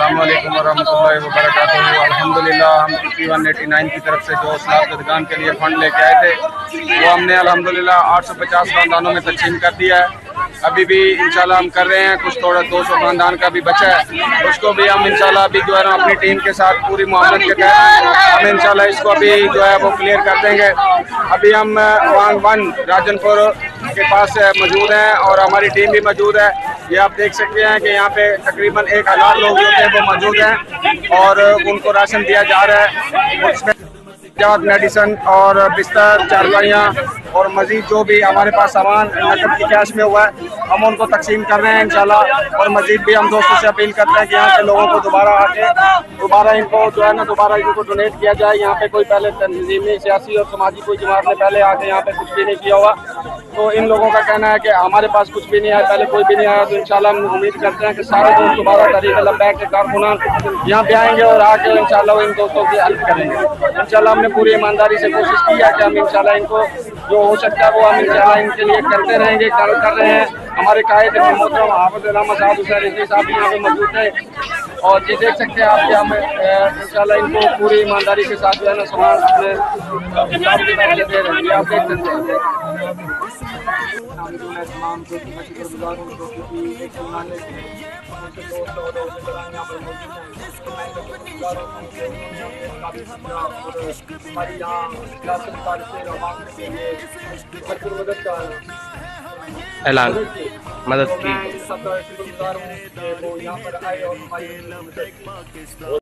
अस्सलाम वालेकुम वरहमतुल्लाहि वबरकातुहू। अल्हम्दुलिल्लाह हम T189 की तरफ से जो सलाद ददगान के लिए फंड लेके आए थे वो हमने अल्हम्दुलिल्लाह 850 खानदानों में तकसीम कर दिया है। अभी भी इंशाल्लाह हम कर रहे हैं, कुछ थोड़ा 200 खानदान का भी बचा है, उसको भी हम इंशाल्लाह अभी जो है ना अपनी टीम के साथ पूरी मुआवनत के तहत हम इंशाल्लाह इसको अभी जो है वो क्लियर कर देंगे। अभी हम वांग वन राजनपुर के पास मौजूद हैं और हमारी टीम भी मौजूद है। ये आप देख सकते हैं कि यहाँ पे तकरीबन 1000 लोग जो थे वो मौजूद हैं और उनको राशन दिया जा रहा है। उसमें मेडिसन और बिस्तर, चारपाइयाँ और मजीद जो भी हमारे पास सामान नकद की कैश में हुआ है हम उनको तकसीम कर रहे हैं इंशाल्लाह। और मजीद भी हम दोस्तों से अपील करते हैं कि यहाँ के लोगों को दोबारा इनको जो है ना दोबारा इनको डोनेट किया जाए। यहाँ पे कोई पहले तंजीमी, सियासी और समाजी कोई जमात ने पहले आके यहाँ पे कुछ भी नहीं किया हुआ, तो इन लोगों का कहना है कि हमारे पास कुछ भी नहीं आया, पहले कोई भी नहीं आया। तो इंशाल्लाह हम उम्मीद करते हैं कि सारे दोस्त दोबारा तहरीक लब्बैक के कारकुनान यहाँ पे आएंगे और आके इंशाल्लाह इन दोस्तों की हेल्प करेंगे। इंशाल्लाह हमने पूरी ईमानदारी से कोशिश की है कि हम इंशाल्लाह इनको जो हो सकता है वो हम इंशाल्लाह इनके लिए करते रहेंगे, कर रहे हैं। हमारे कायद मोहतरम हाफिज अल्लामा साहब हुसैन रिजवी साहब भी यहाँ पे मौजूद थे और ये देख सकते हैं आप कि हम इंशाल्लाह इनको पूरी ईमानदारी के साथ जो है ना सामान अपने हिसाब किताब से दे रहे हैं। आप देख सकते हैं ऐलान मदद की।